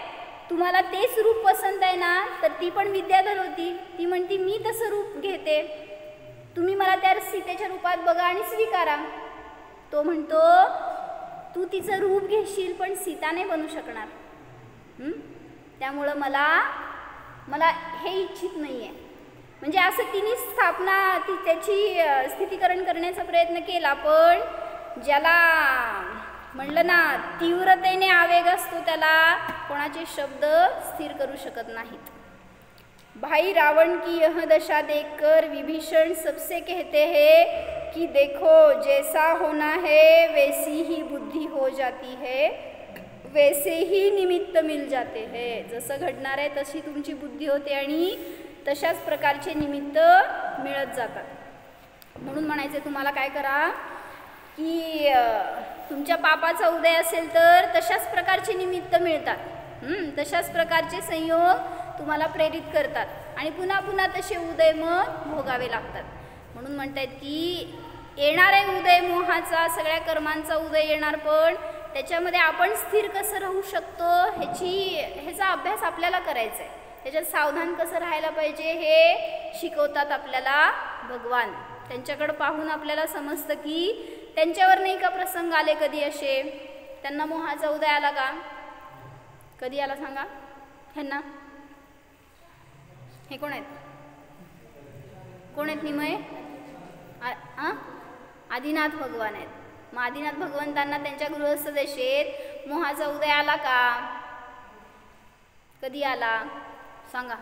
तुम्हाला तेच रूप पसंत आहे ना? तर ती पण विद्याधर होती. ती म्हणती मी तसं रूप घेते, तुम्ही मला त्या सीतेच्या रूपात बघा आणि स्वीकारा. तो म्हणतो तू तिचं रूप घेशील पण सीता नाही बनू शकणार. त्यामुळं मला हे इच्छित नाही आहे. म्हणजे असं तिने त्याची स्थितीकरण करण्याचा प्रयत्न केला, पण ज्याला म्हणलं ना तीव्रतेने आवेग असतो त्याला कोणाचे शब्द स्थिर करू शकत नाहीत. भाई रावण की यह दशा देखकर विभीषण सबसे कहते हैं कि देखो जैसा होना है वैसी ही बुद्धि हो जाती है, वैसे ही निमित्त मिल जाते हैं. जसं घडणार आहे तशी तुमची बुद्धी होते आणि तशाच प्रकारचे निमित्त मिळत जातात. म्हणून म्हणायचे तुम्हाला काय करा, की तुमच्या पापाचा उदय असेल तर तशाच प्रकारचे निमित्त मिळतात, तशाच प्रकारचे संयोग तुम्हाला प्रेरित करतात आणि पुन्हा पुन्हा तसे उदय मग भोगावे लागतात. म्हणून म्हणतात की येणार आहे उदय मोहाचा, सगळ्या कर्मांचा उदय येणार, पण त्याच्यामध्ये आपण स्थिर कसं राहू शकतो ह्याचा अभ्यास आपल्याला करायचा आहे. त्याच्यात सावधान कसं राहायला पाहिजे हे शिकवतात आपल्याला भगवान. त्यांच्याकडं पाहून आपल्याला समजतं की त्यांच्यावर नाही का प्रसंग आले कधी असे, त्यांना मोहाचा उदय आला का, कधी आला सांगा ह्यांना. हे कोण आहेत, कोण आहेत निमय? आदिनाथ भगवान आहेत. मग आदिनाथ भगवंतांना त्यांच्या गृहस्थ दशेत मोहाचा उदय आला का, कधी आला सांगा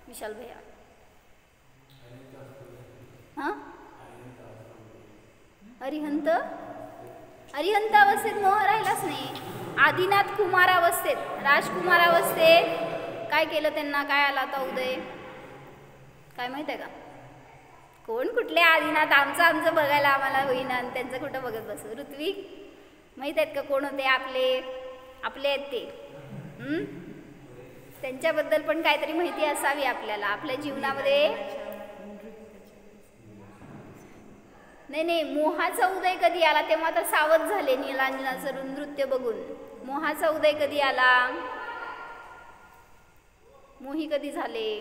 विशाल भैया. हां अरिहंत अवस्थेत मोह राहिलाच नाही. आदिनाथ कुमार अवस्थेत, राजकुमार अवस्थेत काय केलं त्यांना, काय आला होता उदय, काय माहित आहे का? कोण कुठले आदिनाथ, आमचं बघायला आम्हाला होईना आणि त्यांचं कुठं बघत बसू. ऋत्विक माहीत आहेत का कोण होते? आपले आहेत ते. त्यांच्याबद्दल पण काहीतरी माहिती असावी आपल्याला आपल्या जीवनामध्ये. नाही, मोहाचा उदय कधी आला तेव्हा तर सावध झाले नीलांजनाचं नृत्य बघून. मोहाचा उदय कधी आला, मोही कधी झाले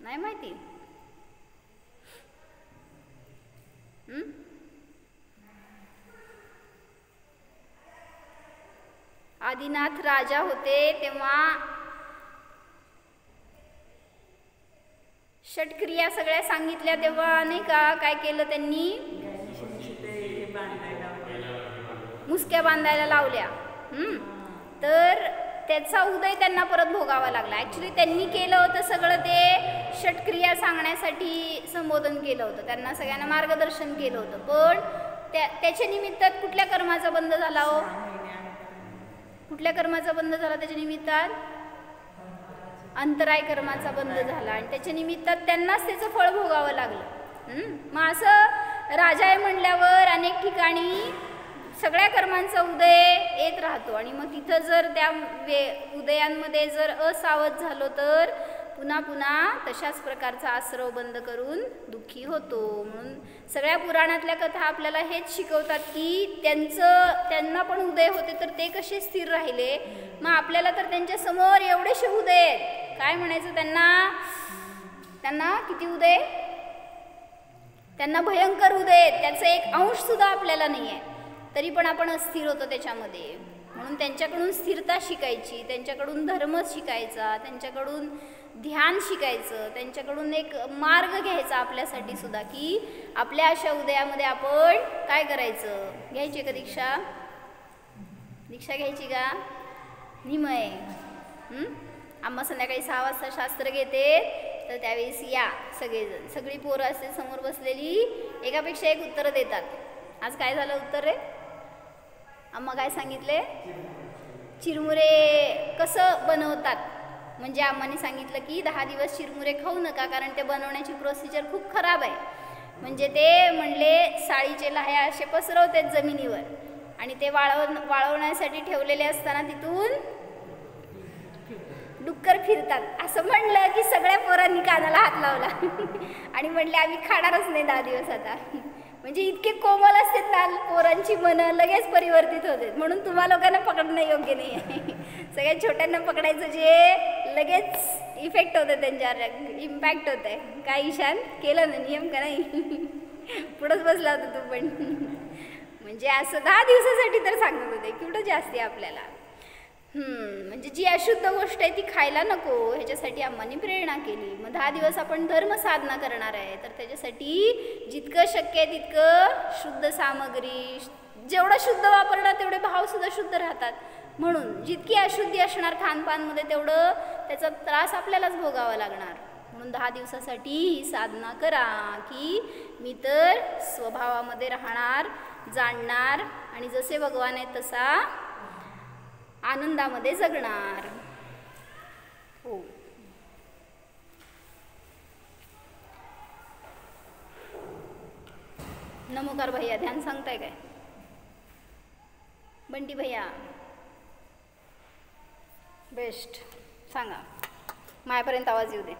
नाही माहिती. आदिनाथ राजा होते तेव्हा षटक्रिया सगळ्या सांगितल्या तेव्हा नाही का काय केलं त्यांनी, मुसक्या बांधायला लावल्या. तर त्याचा उदय त्यांना परत भोगावा लागला. ॲक्च्युली त्यांनी केलं होतं सगळं ते षटक्रिया सांगण्यासाठी संबोधन केलं होतं, त्यांना सगळ्यांना मार्गदर्शन केलं होतं, पण त्याच्या निमित्तात कुठल्या कर्माचा बंध झाला हो, कुठल्या कर्माचा बंध झाला त्याच्या निमित्तात? अंतराय कर्माचा बंध झाला आणि त्याच्या निमित्तात त्यांनाच त्याचं फळ भोगावं लागलं. मग असं राजा आहे म्हणल्यावर अनेक ठिकाणी सगळ्या कर्मांचा उदय येत राहतो आणि मग तिथं जर त्या उदयांमध्ये जर असावध झालो तर पुन्हा पुन्हा तशाच प्रकारचा आश्रव बंद करून दुःखी होतो. म्हणून सगळ्या पुराणातल्या कथा आपल्याला हेच शिकवतात की त्यांना पण उदय होते तर ते कसे स्थिर राहिले. मग आपल्याला तर त्यांच्या समोर एवढेशे उदय आहेत, काय म्हणायचं त्यांना किती उदय, त्यांना भयंकर उदय आहेत, त्याचा एक अंश सुद्धा आपल्याला नाही आहे, तरी पण आपण अस्थिर होतो त्याच्यामध्ये. म्हणून त्यांच्याकडून स्थिरता शिकायची, त्यांच्याकडून धर्म शिकायचा, त्यांच्याकडून ध्यान शिकायचं, त्यांच्याकडून एक मार्ग घ्यायचा आपल्यासाठी सुद्धा की आपल्या अशा उदयामध्ये आपण काय करायचं. घ्यायची का दीक्षा घ्यायची का निमय? आम्हा संध्याकाळी 6 वाजता शास्त्र घेते तर त्यावेळेस या सगळेजण, सगळी पोरं असते समोर बसलेली, एकापेक्षा एक उत्तरं देतात. आज काय झालं उत्तर रे? आम्हा काय सांगितले? चिरमुरे कसं बनवतात, म्हणजे आम्हाने सांगितलं की 10 दिवस चिरमुरे खाऊ नका कारण ते बनवण्याची प्रोसिजर खूप खराब आहे. म्हणजे ते म्हणले साळीचे लाह्या असे पसरवतात जमिनीवर आणि ते वाळवण्यासाठी ठेवलेले असताना तिथून डुक्कर फिरतात. असं म्हणलं की सगळ्या पोरांनी कानाला हात लावला आणि म्हणले आम्ही खाणारच नाही 10 दिवस आता. म्हणजे इतके कोमल असतात ना पोरांची मनं, लगेच परिवर्तित होते. म्हणून तुम्हा लोकांना पकडणं योग्य नाही आहे. सगळ्या छोट्यांना पकडायचं जे लगेच इफेक्ट होतं, त्यांच्यावर इम्पॅक्ट होत आहे. काय ईशान केलं ना नियम का नाही? पुढंच बसला होता तू पण. म्हणजे असं 10 दिवसासाठी तर सांगत होते, कुठं जास्ती आपल्याला. म्हणजे जी अशुद्ध गोष्ट आहे ती खायला नको ह्याच्यासाठी आम्हाने प्रेरणा केली. मग 10 दिवस आपण धर्म साधना करणार आहे तर त्याच्यासाठी जितकं शक्य आहे तितकं शुद्ध सामग्री, जेवढं शुद्ध वापरणार तेवढे भावसुद्धा शुद्ध राहतात. म्हणून जितकी अशुद्धी असणार खानपानमध्ये तेवढं त्याचा त्रास आपल्यालाच भोगावा लागणार. म्हणून 10 दिवसासाठी ही साधना करा की मी तर स्वभावामध्ये राहणार, जाणणार आणि जसे भगवान आहे तसा आनंदामध्ये जगणार. हो. नमोकार भैया ध्यान सांगताय काय? बंटी भैया बेस्ट सांगा, माझ्यापर्यंत आवाज येऊ दे.